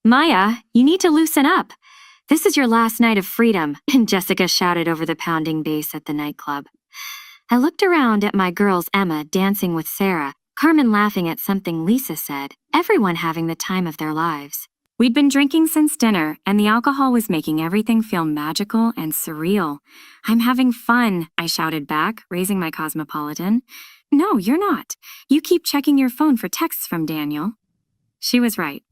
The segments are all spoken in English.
Maya, you need to loosen up. This is your last night of freedom, Jessica shouted over the pounding bass at the nightclub. I looked around at my girls Emma dancing with Sarah, Carmen laughing at something Lisa said, everyone having the time of their lives. We'd been drinking since dinner, and the alcohol was making everything feel magical and surreal. I'm having fun, I shouted back, raising my cosmopolitan. No, you're not. You keep checking your phone for texts from Daniel. She was right.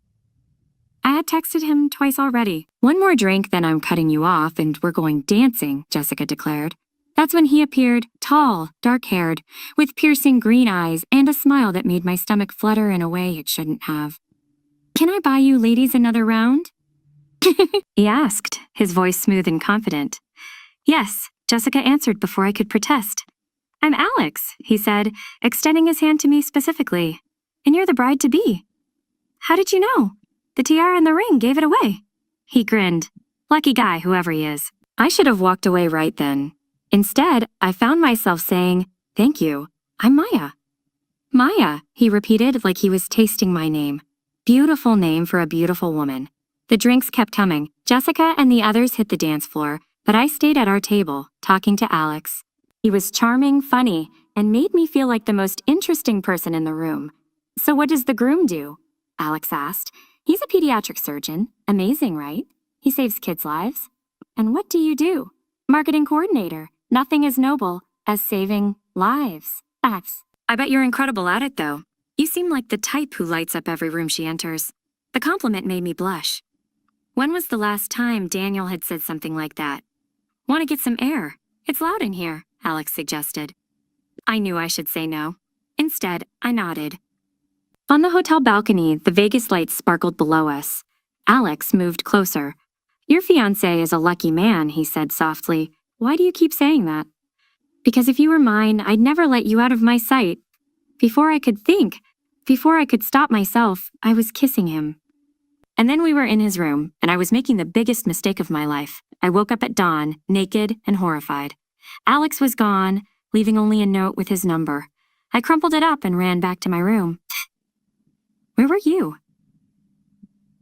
I had texted him twice already. One more drink, then I'm cutting you off, and we're going dancing, Jessica declared. That's when he appeared, tall, dark-haired, with piercing green eyes and a smile that made my stomach flutter in a way it shouldn't have. Can I buy you ladies another round? He asked, his voice smooth and confident. Yes, Jessica answered before I could protest. I'm Alex, he said, extending his hand to me specifically. And you're the bride-to-be. How did you know? The tiara and the ring gave it away. He grinned. Lucky guy, whoever he is. I should have walked away right then. Instead, I found myself saying, thank you, I'm Maya. Maya, he repeated like he was tasting my name. Beautiful name for a beautiful woman. The drinks kept coming. Jessica and the others hit the dance floor, but I stayed at our table, talking to Alex. He was charming, funny, and made me feel like the most interesting person in the room. So what does the groom do? Alex asked. He's a pediatric surgeon. Amazing, right? He saves kids' lives. And what do you do? Marketing coordinator. Nothing as noble as saving lives. I bet you're incredible at it, though. You seem like the type who lights up every room she enters. The compliment made me blush. When was the last time Daniel had said something like that? Want to get some air? It's loud in here, Alex suggested. I knew I should say no. Instead, I nodded. On the hotel balcony, the Vegas lights sparkled below us. Alex moved closer. Your fiancé is a lucky man, he said softly. Why do you keep saying that? Because if you were mine, I'd never let you out of my sight. Before I could think, before I could stop myself, I was kissing him. And then we were in his room, and I was making the biggest mistake of my life. I woke up at dawn, naked and horrified. Alex was gone, leaving only a note with his number. I crumpled it up and ran back to my room. Where were you?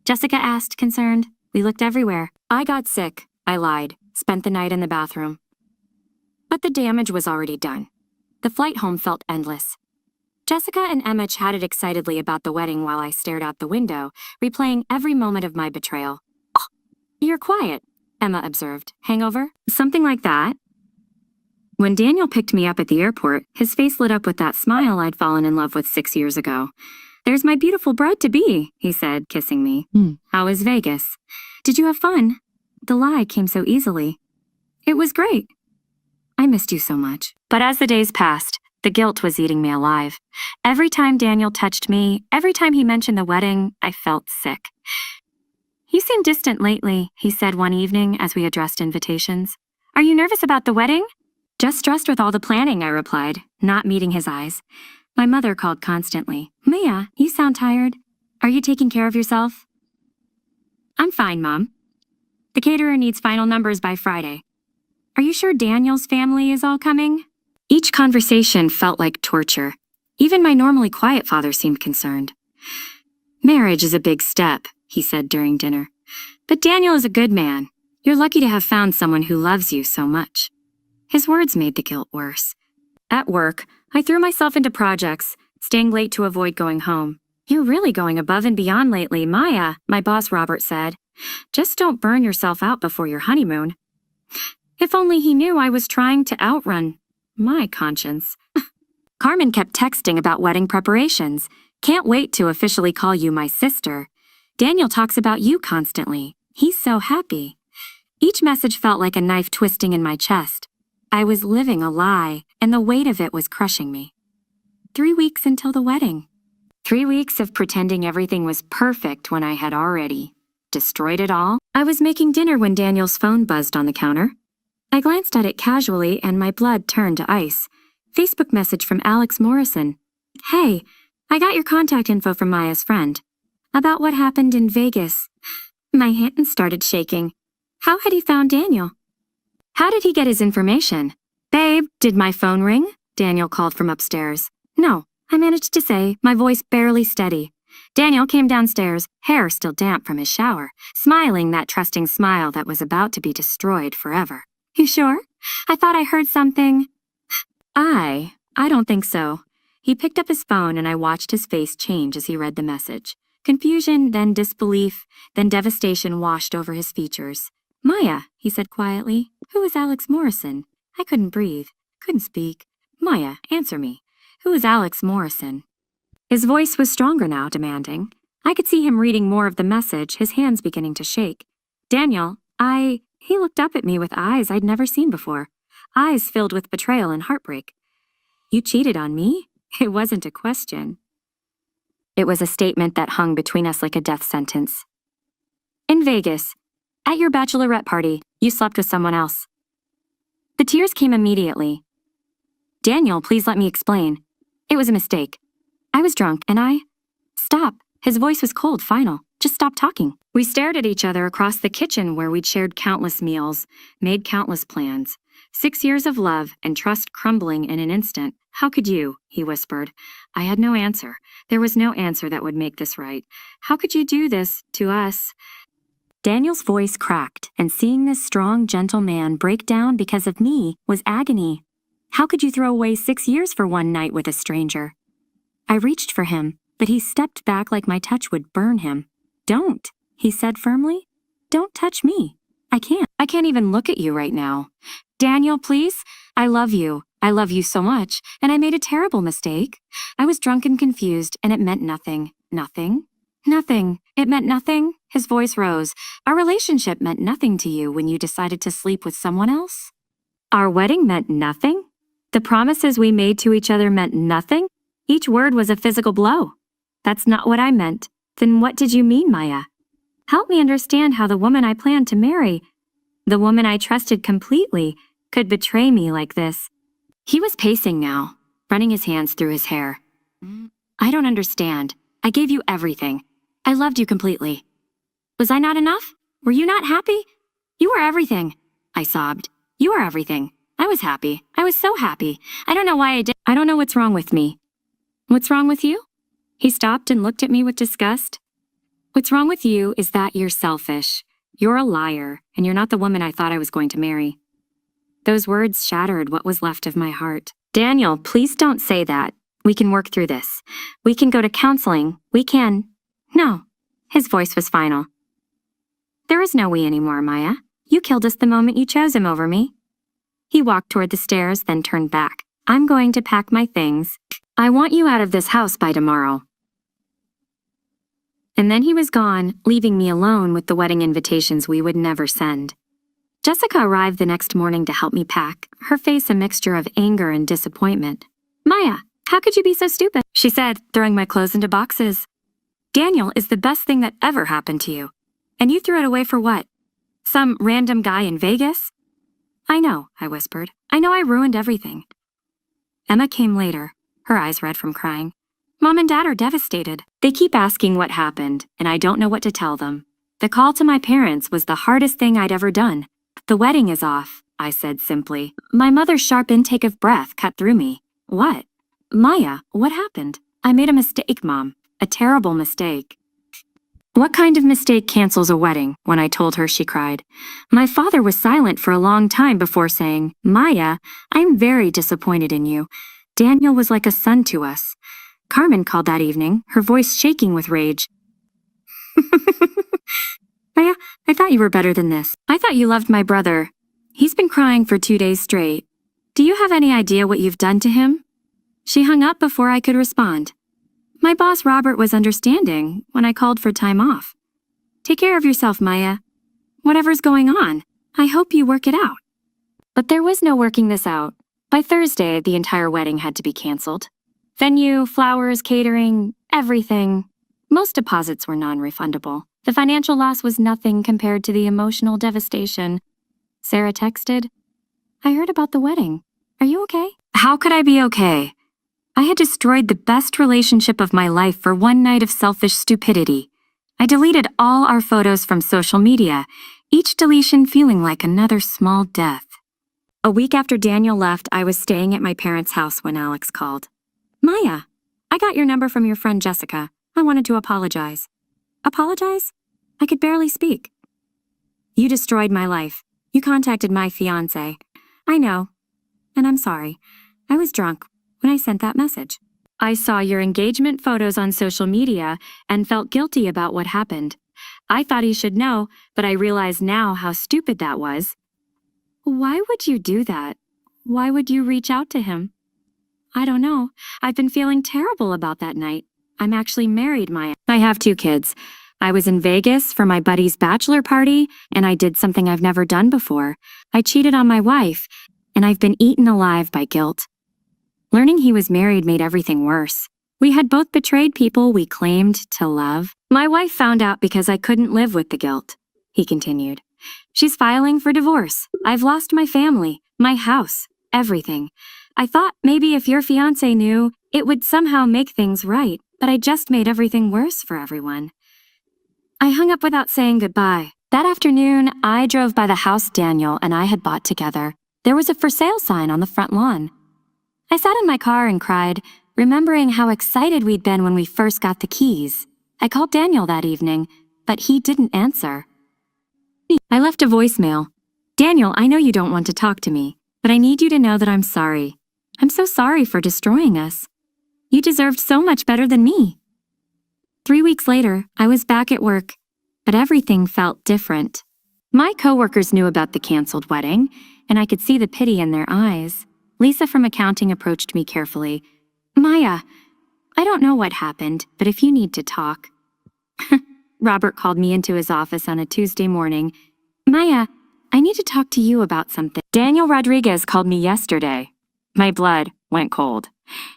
Jessica asked, concerned. We looked everywhere. I got sick, I lied. Spent the night in the bathroom. But the damage was already done. The flight home felt endless. Jessica and Emma chatted excitedly about the wedding while I stared out the window, replaying every moment of my betrayal. Oh, you're quiet, Emma observed. Hangover? Something like that? When Daniel picked me up at the airport, his face lit up with that smile I'd fallen in love with 6 years ago. There's my beautiful bride-to-be, he said, kissing me. How was Vegas? Did you have fun? The lie came so easily. It was great. I missed you so much. But as the days passed, the guilt was eating me alive. Every time Daniel touched me, every time he mentioned the wedding, I felt sick. You seem distant lately, he said one evening as we addressed invitations. Are you nervous about the wedding? Just stressed with all the planning, I replied, not meeting his eyes. My mother called constantly. Mia, you sound tired. Are you taking care of yourself? I'm fine, Mom. The caterer needs final numbers by Friday. Are you sure Daniel's family is all coming? Each conversation felt like torture. Even my normally quiet father seemed concerned. Marriage is a big step, he said during dinner. But Daniel is a good man. You're lucky to have found someone who loves you so much. His words made the guilt worse. At work, I threw myself into projects, staying late to avoid going home. You're really going above and beyond lately, Maya, my boss Robert said. Just don't burn yourself out before your honeymoon. If only he knew I was trying to outrun my conscience. Carmen kept texting about wedding preparations. Can't wait to officially call you my sister. Daniel talks about you constantly. He's so happy. Each message felt like a knife twisting in my chest. I was living a lie, and the weight of it was crushing me. 3 weeks until the wedding. 3 weeks of pretending everything was perfect when I had already destroyed it all. I was making dinner when Daniel's phone buzzed on the counter. I glanced at it casually and my blood turned to ice. Facebook message from Alex Morrison. Hey, I got your contact info from Maya's friend. About what happened in Vegas. My hands started shaking. How had he found Daniel? How did he get his information? Babe, did my phone ring? Daniel called from upstairs. No, I managed to say, my voice barely steady. Daniel came downstairs, hair still damp from his shower, smiling that trusting smile that was about to be destroyed forever. You sure? I thought I heard something. I don't think so. He picked up his phone and I watched his face change as he read the message. Confusion, then disbelief, then devastation washed over his features. Maya, he said quietly. Who is Alex Morrison? I couldn't breathe, couldn't speak. Maya, answer me. Who is Alex Morrison? His voice was stronger now, demanding. I could see him reading more of the message, his hands beginning to shake. Daniel, He looked up at me with eyes I'd never seen before. Eyes filled with betrayal and heartbreak. You cheated on me? It wasn't a question. It was a statement that hung between us like a death sentence. In Vegas, at your bachelorette party, you slept with someone else. The tears came immediately. Daniel, please let me explain. It was a mistake. I was drunk and Stop. His voice was cold, final. Just stop talking. We stared at each other across the kitchen where we'd shared countless meals, made countless plans. 6 years of love and trust crumbling in an instant. How could you? He whispered. I had no answer. There was no answer that would make this right. How could you do this to us? Daniel's voice cracked, and seeing this strong, gentle man break down because of me was agony. How could you throw away 6 years for one night with a stranger? I reached for him, but he stepped back like my touch would burn him. Don't, he said firmly. Don't touch me. I can't even look at you right now. Daniel, please. I love you. I love you so much, and I made a terrible mistake. I was drunk and confused, and it meant nothing. Nothing? Nothing. It meant nothing? His voice rose. Our relationship meant nothing to you when you decided to sleep with someone else? Our wedding meant nothing? The promises we made to each other meant nothing? Each word was a physical blow. That's not what I meant. Then what did you mean, Maya? Help me understand how the woman I planned to marry, the woman I trusted completely, could betray me like this. He was pacing now, running his hands through his hair. I don't understand. I gave you everything. I loved you completely. Was I not enough? Were you not happy? You were everything. I sobbed. You were everything. I was happy. I was so happy. I don't know why I did. I don't know what's wrong with me. What's wrong with you? He stopped and looked at me with disgust. What's wrong with you is that you're selfish. You're a liar, and you're not the woman I thought I was going to marry. Those words shattered what was left of my heart. Daniel, please don't say that. We can work through this. We can go to counseling. We can... No. His voice was final. There is no we anymore, Maya. You killed us the moment you chose him over me. He walked toward the stairs, then turned back. I'm going to pack my things. I want you out of this house by tomorrow. And then he was gone, leaving me alone with the wedding invitations we would never send. Jessica arrived the next morning to help me pack, her face a mixture of anger and disappointment. Maya, how could you be so stupid? She said, throwing my clothes into boxes. Daniel is the best thing that ever happened to you. And you threw it away for what? Some random guy in Vegas? I know, I whispered. I know I ruined everything. Emma came later, her eyes red from crying. Mom and Dad are devastated. They keep asking what happened, and I don't know what to tell them. The call to my parents was the hardest thing I'd ever done. The wedding is off, I said simply. My mother's sharp intake of breath cut through me. What? Maya, what happened? I made a mistake, Mom. A terrible mistake. What kind of mistake cancels a wedding? When I told her, she cried. My father was silent for a long time before saying, Maya, I'm very disappointed in you. Daniel was like a son to us. Carmen called that evening, her voice shaking with rage. Maya, I thought you were better than this. I thought you loved my brother. He's been crying for 2 days straight. Do you have any idea what you've done to him? She hung up before I could respond. My boss Robert was understanding when I called for time off. Take care of yourself, Maya. Whatever's going on, I hope you work it out. But there was no working this out. By Thursday, the entire wedding had to be canceled. Venue, flowers, catering, everything. Most deposits were non-refundable. The financial loss was nothing compared to the emotional devastation. Sarah texted, I heard about the wedding. Are you okay? How could I be okay? I had destroyed the best relationship of my life for one night of selfish stupidity. I deleted all our photos from social media, each deletion feeling like another small death. A week after Daniel left, I was staying at my parents' house when Alex called. Maya, I got your number from your friend Jessica. I wanted to apologize. Apologize? I could barely speak. You destroyed my life. You contacted my fiancé. I know, and I'm sorry. I was drunk when I sent that message. I saw your engagement photos on social media and felt guilty about what happened. I thought he should know, but I realize now how stupid that was. Why would you do that? Why would you reach out to him? I don't know. I've been feeling terrible about that night. I'm actually married, Maya. I have 2 kids. I was in Vegas for my buddy's bachelor party, and I did something I've never done before. I cheated on my wife, and I've been eaten alive by guilt. Learning he was married made everything worse. We had both betrayed people we claimed to love. My wife found out because I couldn't live with the guilt, he continued. She's filing for divorce. I've lost my family, my house, everything. I thought maybe if your fiancé knew, it would somehow make things right, but I just made everything worse for everyone. I hung up without saying goodbye. That afternoon, I drove by the house Daniel and I had bought together. There was a for sale sign on the front lawn. I sat in my car and cried, remembering how excited we'd been when we first got the keys. I called Daniel that evening, but he didn't answer. I left a voicemail. Daniel, I know you don't want to talk to me, but I need you to know that I'm sorry. I'm so sorry for destroying us. You deserved so much better than me. 3 weeks later, I was back at work, but everything felt different. My coworkers knew about the canceled wedding, and I could see the pity in their eyes. Lisa from accounting approached me carefully. Maya, I don't know what happened, but if you need to talk. Robert called me into his office on a Tuesday morning. Maya, I need to talk to you about something. Daniel Rodriguez called me yesterday. My blood went cold.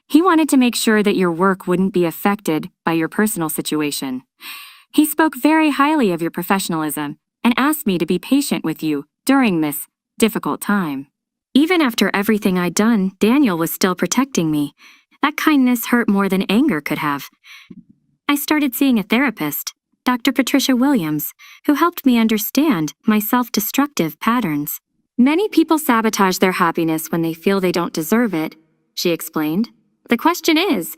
He wanted to make sure that your work wouldn't be affected by your personal situation. He spoke very highly of your professionalism and asked me to be patient with you during this difficult time. Even after everything I'd done, Daniel was still protecting me. That kindness hurt more than anger could have. I started seeing a therapist, Dr. Patricia Williams, who helped me understand my self-destructive patterns. Many people sabotage their happiness when they feel they don't deserve it, she explained. The question is,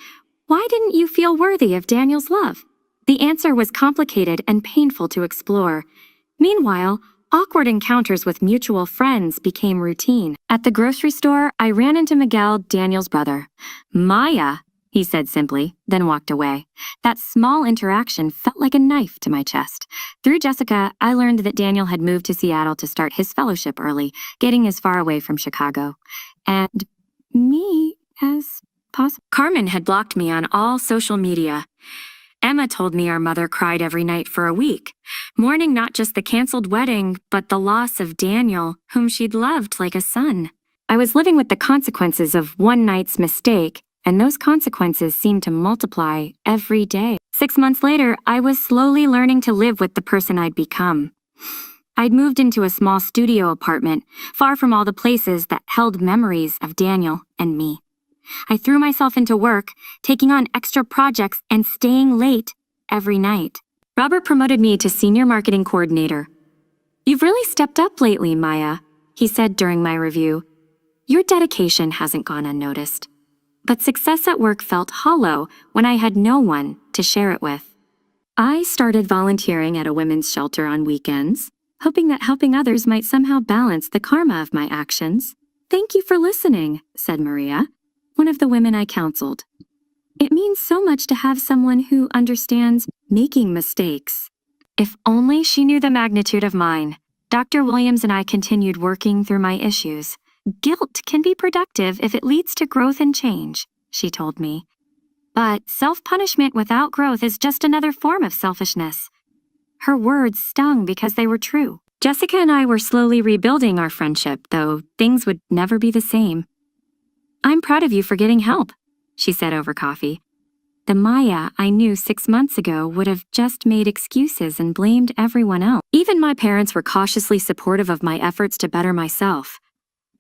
why didn't you feel worthy of Daniel's love? The answer was complicated and painful to explore. Meanwhile, awkward encounters with mutual friends became routine. At the grocery store, I ran into Miguel, Daniel's brother. Maya, he said simply, then walked away. That small interaction felt like a knife to my chest. Through Jessica, I learned that Daniel had moved to Seattle to start his fellowship early, getting as far away from Chicago. And me as possible. Carmen had blocked me on all social media. Emma told me our mother cried every night for a week, mourning not just the canceled wedding, but the loss of Daniel, whom she'd loved like a son. I was living with the consequences of one night's mistake, and those consequences seemed to multiply every day. 6 months later, I was slowly learning to live with the person I'd become. I'd moved into a small studio apartment, far from all the places that held memories of Daniel and me. I threw myself into work, taking on extra projects and staying late every night. Robert promoted me to senior marketing coordinator. You've really stepped up lately, Maya, he said during my review. Your dedication hasn't gone unnoticed. But success at work felt hollow when I had no one to share it with. I started volunteering at a women's shelter on weekends, hoping that helping others might somehow balance the karma of my actions. Thank you for listening, said Maria, one of the women I counseled. It means so much to have someone who understands making mistakes. If only she knew the magnitude of mine. Dr. Williams and I continued working through my issues. Guilt can be productive if it leads to growth and change, she told me. But self-punishment without growth is just another form of selfishness. Her words stung because they were true. Jessica and I were slowly rebuilding our friendship, though things would never be the same. I'm proud of you for getting help, she said over coffee. The Maya I knew 6 months ago would have just made excuses and blamed everyone else. Even my parents were cautiously supportive of my efforts to better myself.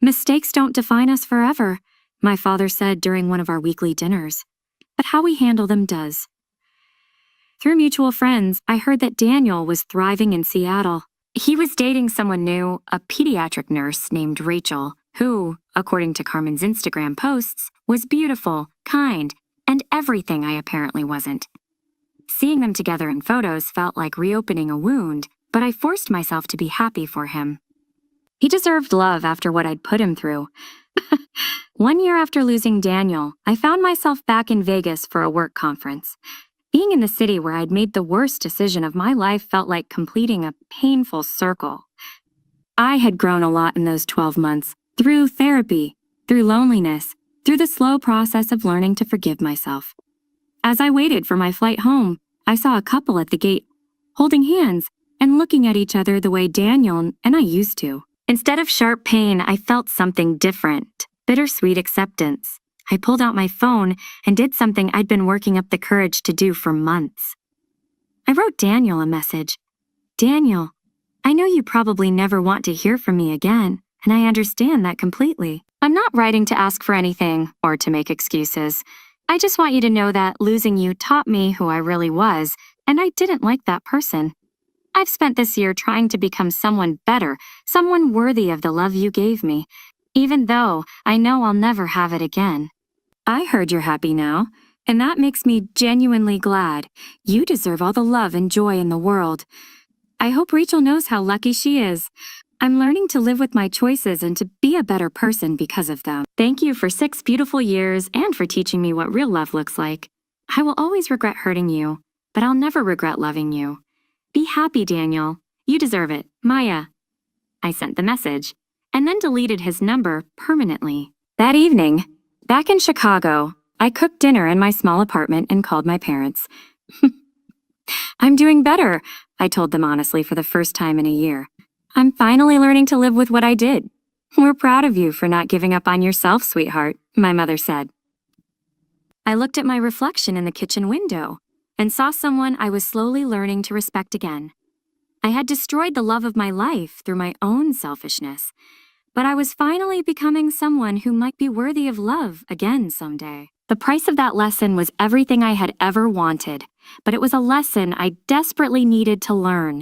Mistakes don't define us forever, my father said during one of our weekly dinners, but how we handle them does. Through mutual friends, I heard that Daniel was thriving in Seattle. He was dating someone new, a pediatric nurse named Rachel, who, according to Carmen's Instagram posts, was beautiful, kind, and everything I apparently wasn't. Seeing them together in photos felt like reopening a wound, but I forced myself to be happy for him. He deserved love after what I'd put him through. 1 year after losing Daniel, I found myself back in Vegas for a work conference. Being in the city where I'd made the worst decision of my life felt like completing a painful circle. I had grown a lot in those 12 months, through therapy, through loneliness, through the slow process of learning to forgive myself. As I waited for my flight home, I saw a couple at the gate, holding hands and looking at each other the way Daniel and I used to. Instead of sharp pain, I felt something different, bittersweet acceptance. I pulled out my phone and did something I'd been working up the courage to do for months. I wrote Daniel a message. Daniel, I know you probably never want to hear from me again, and I understand that completely. I'm not writing to ask for anything or to make excuses. I just want you to know that losing you taught me who I really was, and I didn't like that person. I've spent this year trying to become someone better, someone worthy of the love you gave me, even though I know I'll never have it again. I heard you're happy now, and that makes me genuinely glad. You deserve all the love and joy in the world. I hope Rachel knows how lucky she is. I'm learning to live with my choices and to be a better person because of them. Thank you for 6 beautiful years and for teaching me what real love looks like. I will always regret hurting you, but I'll never regret loving you. Be happy, Daniel. You deserve it. Maya. I sent the message, and then deleted his number permanently. That evening, back in Chicago, I cooked dinner in my small apartment and called my parents. I'm doing better, I told them honestly for the first time in a year. I'm finally learning to live with what I did. We're proud of you for not giving up on yourself, sweetheart, my mother said. I looked at my reflection in the kitchen window and saw someone I was slowly learning to respect again. I had destroyed the love of my life through my own selfishness, but I was finally becoming someone who might be worthy of love again someday. The price of that lesson was everything I had ever wanted, but it was a lesson I desperately needed to learn.